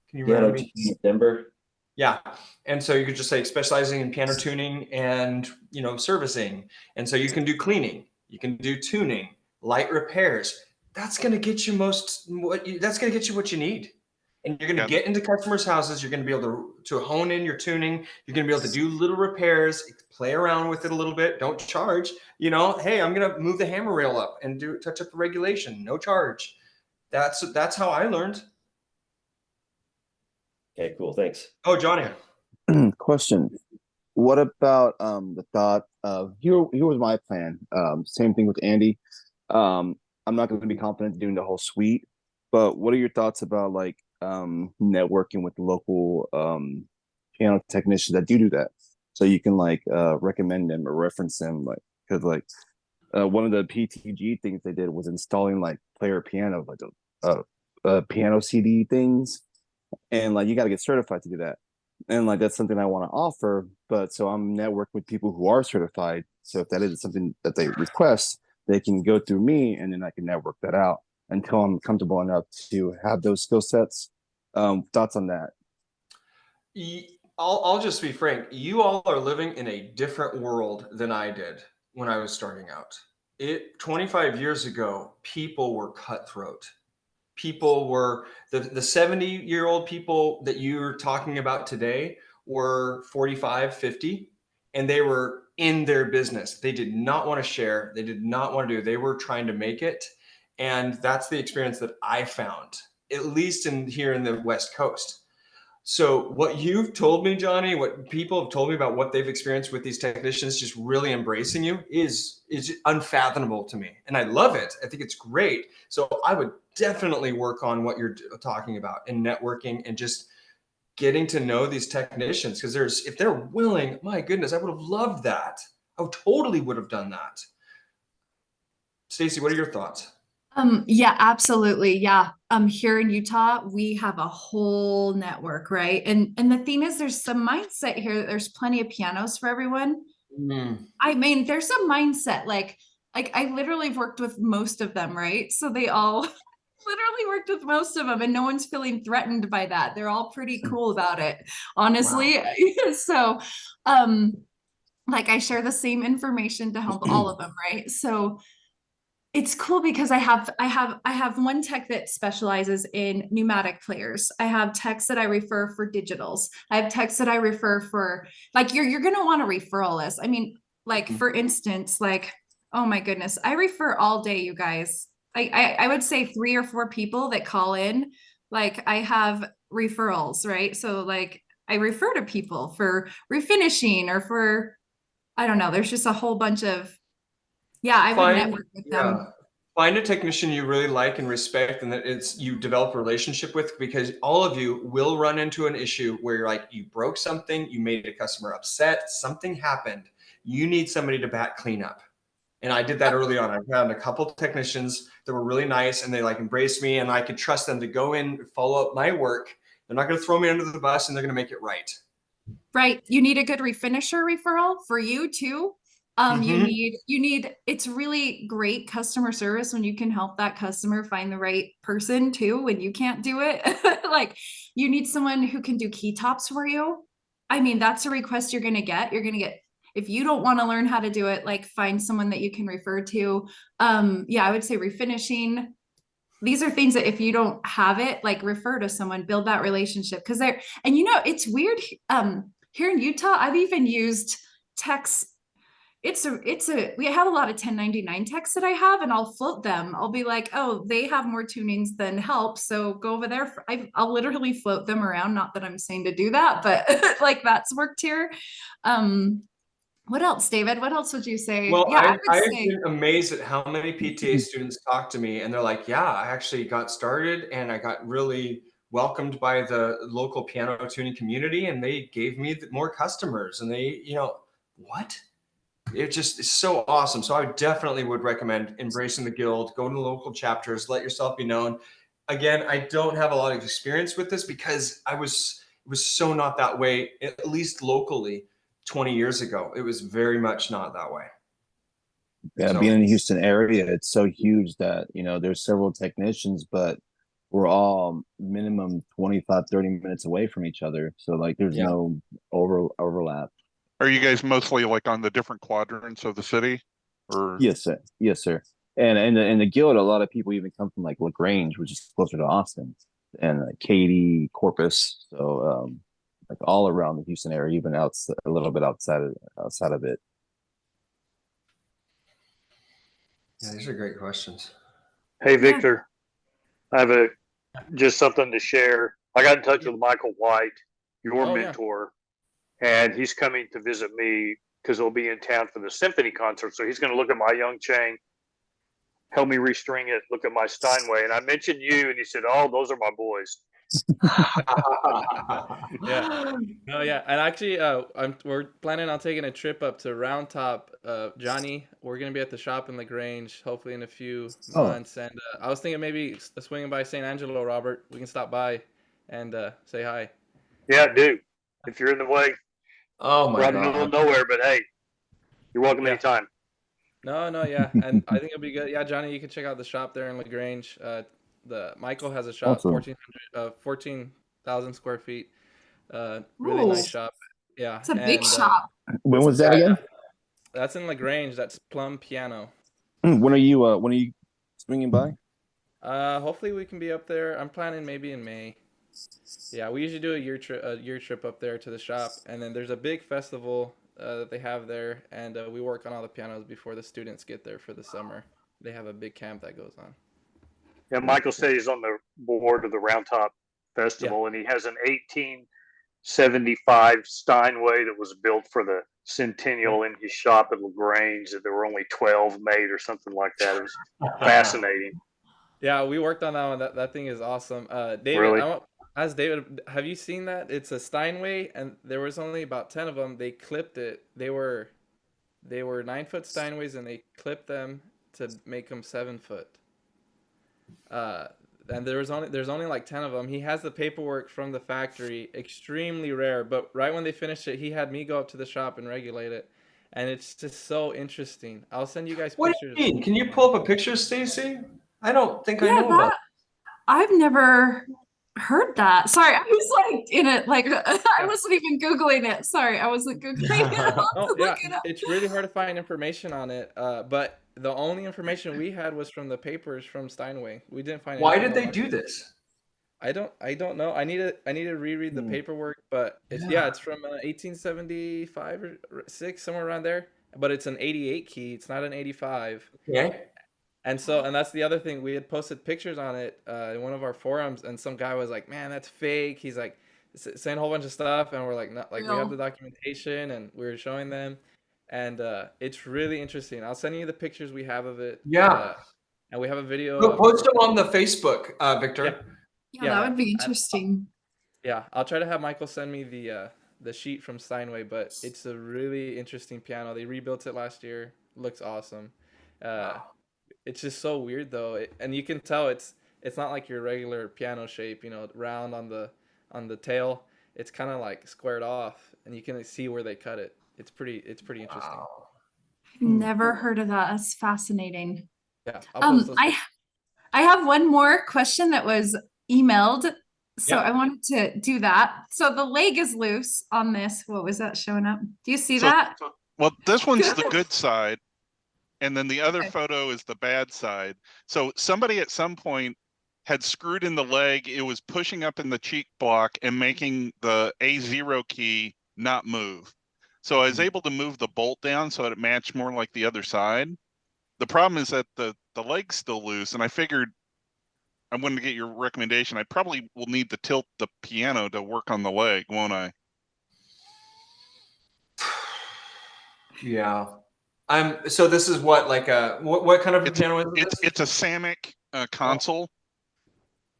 Can you remember me? Denver. Yeah. And so you could just say specializing in piano tuning and, servicing. And so you can do cleaning, you can do tuning, light repairs. That's going to get you what you need. And you're going to get into customers' houses. You're going to be able to hone in your tuning. You're going to be able to do little repairs, play around with it a little bit. Don't charge, hey, I'm going to move the hammer rail up and touch up the regulation. No charge. That's how I learned. Okay, cool. Thanks. Oh, Johnny. Question. What about the thought of here was my plan. Same thing with Andy. I'm not going to be confident doing the whole suite, but what are your thoughts about like networking with local piano technicians that do that, so you can like recommend them or reference them, like, because like one of the PTG things they did was installing like player piano, like piano CD things, and like you got to get certified to do that. and like that's something I want to offer. But so I'm networking with people who are certified. So if that is something that they request, they can go through me, and then I can network that out until I'm comfortable enough to have those skill sets. Thoughts on that? I'll just be frank. You all are living in a different world than I did when I was starting out. 25 years ago, people were cutthroat. People were the 70-year-old people that you're talking about today were 45, 50, and they were in their business. They did not want to share. They did not want to do. They were trying to make it. And that's the experience that I found, at least here in the West Coast. So what you've told me, Johnny, what people have told me about what they've experienced with these technicians just really embracing you is unfathomable to me. And I love it. I think it's great. So I would definitely work on what you're talking about in networking and just getting to know these technicians, because if they're willing, my goodness, I would have loved that. I totally would have done that. Stacy, what are your thoughts? Yeah, absolutely. Yeah. Here in Utah, we have a whole network, right? And the thing is, there's some mindset here that there's plenty of pianos for everyone. I mean, there's a mindset like I literally have worked with most of them, right? So they all literally worked with most of them, and no one's feeling threatened by that. They're all pretty cool about it, honestly. Wow. So, like I share the same information to help all of them, right? So it's cool because I have one tech that specializes in pneumatic players. I have techs that I refer for digitals. I have techs that I refer for, like, you're gonna want a referral list. I mean, like for instance, like, oh my goodness, I refer all day, you guys. I would say 3 or 4 people that call in. Like I have referrals, right? So like I refer to people for refinishing or for, I don't know, there's just a whole bunch of, yeah, I would network with them. Find a technician you really like and respect, and that you develop a relationship with, because all of you will run into an issue where you're like, you broke something, you made a customer upset, something happened. You need somebody to back clean up. And I did that early on. I found a couple of technicians that were really nice, and they like embraced me, and I could trust them to go in, follow up my work. They're not going to throw me under the bus, and they're going to make it right. Right. You need a good refinisher referral for you too. You need, it's really great customer service when you can help that customer find the right person too, when you can't do it. Like you need someone who can do key tops for you. I mean, that's a request you're going to get. You're going to get, if you don't want to learn how to do it, like find someone that you can refer to. Yeah, I would say refinishing. These are things that if you don't have it, like refer to someone, build that relationship. Cause and it's weird. Here in Utah, I've even used techs. We have a lot of 1099 techs that I have, and I'll float them. I'll be like, oh, they have more tunings than help, so go over there. I'll literally float them around. Not that I'm saying to do that, but like that's worked here. What else, David? What else would you say? Well, Yeah, I've been amazed at how many PTA students talk to me, and they're like, yeah, I actually got started and I got really welcomed by the local piano tuning community, and they gave me more customers, and they, what? It just is so awesome. So I definitely would recommend embracing the guild, go to the local chapters, let yourself be known. Again, I don't have a lot of experience with this because it was so not that way, at least locally 20 years ago. It was very much not that way. Yeah, being in the Houston area, it's so huge that, there's several technicians, but we're all minimum 25, 30 minutes away from each other. So like there's no overlap. Are you guys mostly like on the different quadrants of the city? Or Yes, sir. Yes, sir. And in the guild, a lot of people even come from like LaGrange, which is closer to Austin, and Katy, Corpus. So like all around the Houston area, even a little bit outside of it. Yeah, these are great questions. Hey, Victor, I have just something to share. I got in touch with Michael White, your mentor, and he's coming to visit me because he'll be in town for the symphony concert. So he's going to look at my Young Chain, help me restring it, look at my Steinway. And I mentioned you, and he said, oh, those are my boys. Yeah. No, yeah. And actually, we're planning on taking a trip up to Round Top. Johnny, we're going to be at the shop in LaGrange, hopefully in a few months. And I was thinking maybe swinging by St. Angelo, Robert. We can stop by and say hi. Yeah, dude. if you're in the way. Oh We're my out in the middle of God. nowhere, but hey, you're welcome Yeah. anytime. No, yeah, and I think it'll be good. Yeah, Johnny, you can check out the shop there in LaGrange. The Michael has a shop, Awesome. 14,000 square feet. Really nice Ooh. shop. Yeah, It's a big and shop. When was that again? that's in LaGrange. That's Plum Piano. When are you swinging by? Hopefully we can be up there. I'm planning maybe in May. Yeah, we usually do a year trip up there to the shop, and then there's a big festival that they have there, and we work on all the pianos before the students get there for the summer. They have a big camp that goes on. Yeah, Michael said he's on the board of the Round Top Festival, and he has an 1875 Steinway that was built for the Centennial in his shop at LaGrange. That there were only 12 made or something like that. It was fascinating. Yeah, we worked on that one. That thing is awesome. David, Really? As David, have you seen that? It's a Steinway, and there was only about 10 of them. They clipped it. They were 9-foot Steinways, and they clipped them to make them 7-foot. And there's only like 10 of them. He has the paperwork from the factory, extremely rare. But right when they finished it, he had me go up to the shop and regulate it, and it's just so interesting. I'll send you guys What pictures. do you mean? Can you pull up a picture, Stacy? I don't think I Yeah, know about. I've never heard that. Sorry, I was like in it, like I wasn't even Googling it. Sorry, I wasn't Googling it. I'll have Oh to yeah, look it up. it's really hard to find information on it. But the only information we had was from the papers from Steinway. We didn't find. Why anything did they on do it. this? I don't know. I need to reread the paperwork, but it's from 1875 or 6, somewhere around there. But it's an 88 key. It's not an 85. Okay. And that's the other thing. We had posted pictures on it in one of our forums, and some guy was like, "Man, that's fake." He's like, saying a whole bunch of stuff, and we're like, "No, like we have the documentation," and we were showing them, and it's really interesting. I'll send you the pictures we have of it. Yeah. And we have a video. Post them on the Facebook, Victor. Yeah, that would be interesting. Yeah, I'll try to have Michael send me the sheet from Steinway, but it's a really interesting piano. They rebuilt it last year. Looks awesome. It's just so weird though, and you can tell it's not like your regular piano shape, round on the tail. It's kind of like squared off, and you can see where they cut it. It's pretty interesting. Wow. Never heard of that. That's fascinating. Yeah, I'll post those. I have one more question that was emailed, so I wanted to do that. So the leg is loose on this. What was that showing up? Do you see that? Well, this one's the good side, and then the other Okay. photo is the bad side. So somebody at some point had screwed in the leg. It was pushing up in the cheek block and making the A0 key not move. So I was able to move the bolt down so that it matched more like the other side. The problem is that the leg's still loose, and I figured I wanted to get your recommendation. I probably will need to tilt the piano to work on the leg, won't I? Yeah. So this is what, like what kind of a piano is this? It's a Samick console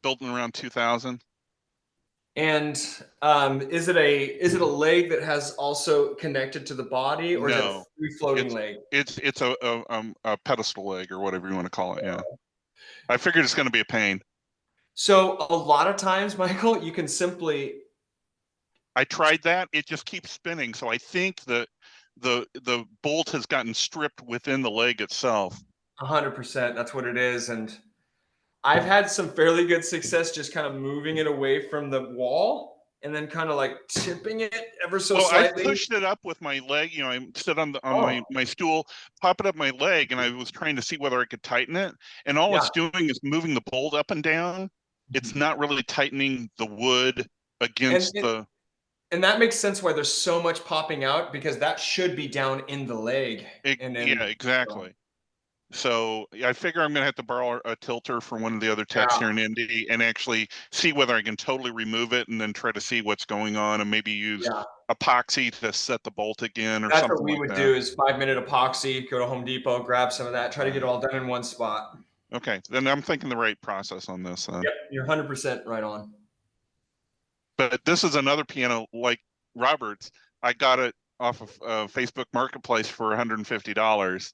built in around 2000. And is it a leg that has also connected to the body, or is it a free floating leg? It's a pedestal leg, or whatever you want to call it. Yeah. I figured it's going to be a pain. So a lot of times, Michael, you can simply. I tried that. It just keeps spinning. So I think that the bolt has gotten stripped within the leg itself. 100%. That's what it is. And I've had some fairly good success just kind of moving it away from the wall and then kind of like tipping it ever so slightly. I pushed it up with my leg. I sit on my stool, pop it up my leg, and I was trying to see whether I could tighten it. And all it's doing is moving the bolt up and down. It's not really tightening the wood against the. And that makes sense why there's so much popping out, because that should be down in the leg. Yeah, exactly. So I figure I'm going to have to borrow a tilter from one of the other techs here in Indy and actually see whether I can totally remove it and then try to see what's going on and maybe use epoxy to set the bolt again or something like that. That's what we would do is 5-minute epoxy, go to Home Depot, grab some of that, try to get it all done in one spot. Okay, then I'm thinking the right process on this. Yep, you're 100% right on. But this is another piano like Robert's. I got it off of Facebook Marketplace for $150.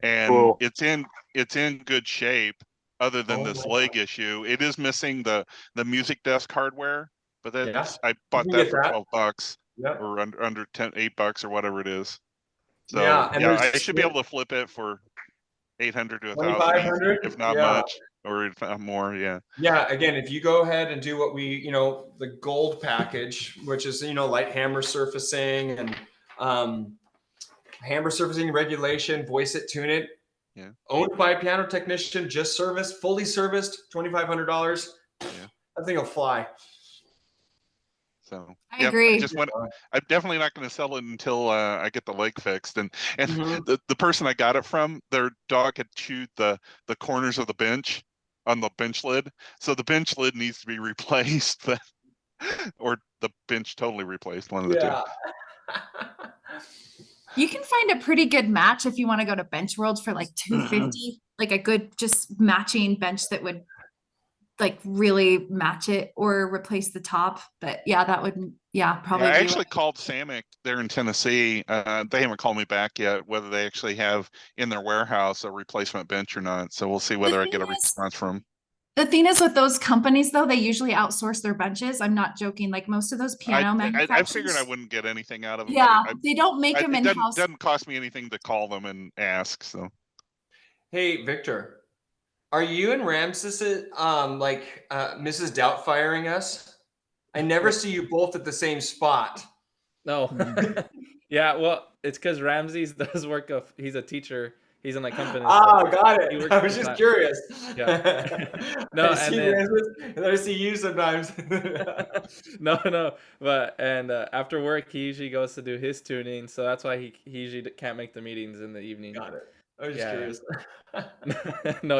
And it's in good shape, other than this leg issue. It is missing the music desk hardware, But Yeah. that's I bought can that get for that. $12 Yep. or under $8 or whatever it is. So Yeah, and yeah, there's I should be able to flip it for 800 to 1,000, 2,500. if not Yeah. much, or if not more. Yeah. Yeah, again, if you go ahead and do what we, the gold package, which is, light hammer surfacing and hammer surfacing regulation, voice it, tune it. Yeah. Owned by a piano technician, just serviced, fully serviced, $2,500. Yeah. That thing will fly. So I agree. I'm definitely not going to sell it until I get the leg fixed. And Mhm. the person I got it from, their dog had chewed the corners of the bench on the bench lid, so the bench lid needs to be replaced, or the bench totally replaced. One of the two. You can find a pretty good match if you want to go to Bench World for like $250, like a good just matching bench that would like really match it or replace the top. But yeah, that would probably. I be actually what- called Samick there in Tennessee. They haven't called me back yet whether they actually have in their warehouse a replacement bench or not. So we'll see whether I get a thing is- response from them. The thing is with those companies though, they usually outsource their benches. I'm not joking. Like most of those piano I manufacturers. figured I wouldn't get anything out of them. Yeah, but they don't make them it in-house. doesn't cost me anything to call them and ask. So Hey, Victor, are you and Ramses Mrs. Doubtfiring us? I never see you both at the same spot. No. Yeah, well, it's because Ramses does work he's a teacher. He's in like company. Oh, got He it. works I was full just time. curious. Yeah. No, I see and then- Ramses, and I see you sometimes. No, but after work he usually goes to do his tuning, so that's why he usually can't make the meetings in the evening. Got it. I was just Yeah. curious. No,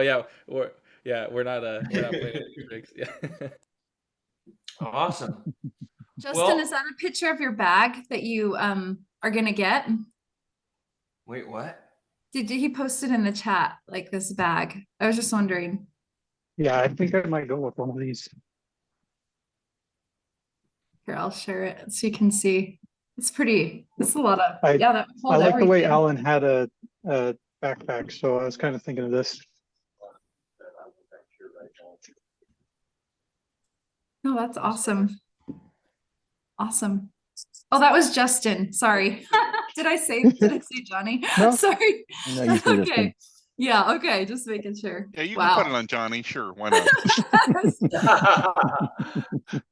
we're not playing tricks. Yeah. Awesome. Justin, Well- is that a picture of your bag that you are gonna get? Wait, what? Did he post it in the chat, like this bag? I was just wondering. Yeah, I think I might go with one of these. Here, I'll share it so you can see. It's pretty. It's a lot of. I That would I hold like the way everything. Alan had a backpack, so I was kind of thinking of this. Oh, that's awesome. Awesome. Oh, that was Justin. Sorry. Did I say Johnny? No. Sorry. No, you said Justin. Okay. Yeah, okay. Just making sure. yeah, you Wow. can put it on Johnny. Sure, why not?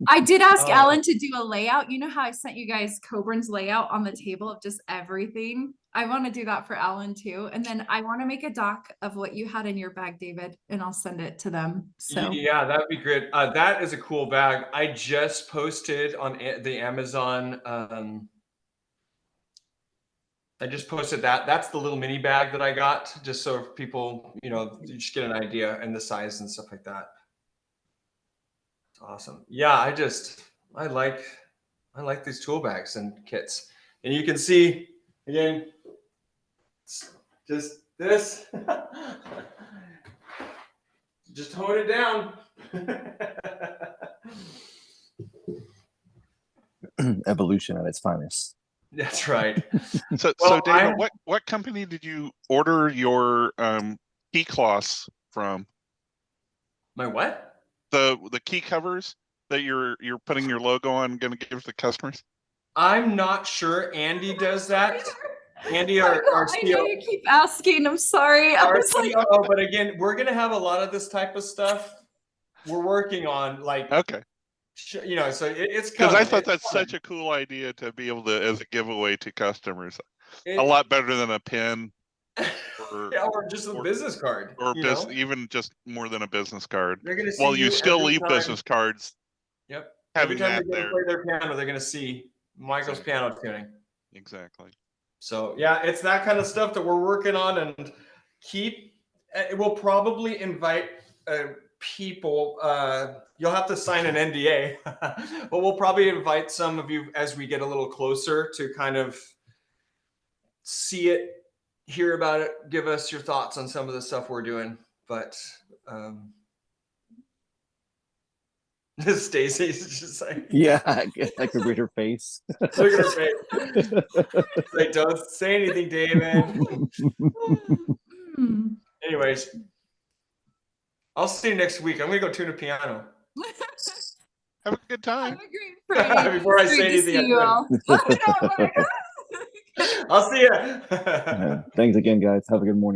I did ask Oh. Alan to do a layout. You know how I sent you guys Coburn's layout on the table of just everything? I want to do that for Alan too. And then I want to make a doc of what you had in your bag, David, and I'll send it to them. So Yeah, that'd be great. That is a cool bag. I just posted on the Amazon. I just posted that. That's the little mini bag that I got, just so people, you just get an idea and the size and stuff like that. It's awesome. Yeah, I like these tool bags and kits, and you can see again, it's just this. Just tone it down. Evolution at its finest. That's right. So Well, David, what company did you order your key cloths from? My what? The key covers that you're putting your logo on, going to give to customers? I'm not sure. Andy does that. Andy, I our know CEO. you keep asking. I'm sorry. I Our was like, CEO, but again, we're gonna have a lot of this type of stuff. We're working on Okay. so it's Because I coming. thought It's that's coming. such a cool idea to be able to as a giveaway to customers. It- A lot better than a pin or Yeah, or just a business card. even just more than a business card. They're gonna see Well, you still every leave time- business cards. Yep. having Every time that they're there. gonna play their piano, they're gonna see Michael's Exactly. piano tuning. Exactly. So yeah, it's that kind of stuff that we're working on, and we'll probably invite people. You'll have to sign an NDA, but we'll probably invite some of you as we get a little closer to kind of see it, hear about it, give us your thoughts on some of the stuff we're doing. But Stacy's just like, Yeah, I could read her face. look at her face. It's like, don't say anything, David. Hmm. Anyways, I'll see you next week. I'm gonna go tune a piano. Have a good time. Have a great Friday. Before I It's say great to anything, see you all. I'll see you. Thanks again, guys. Have a good morning.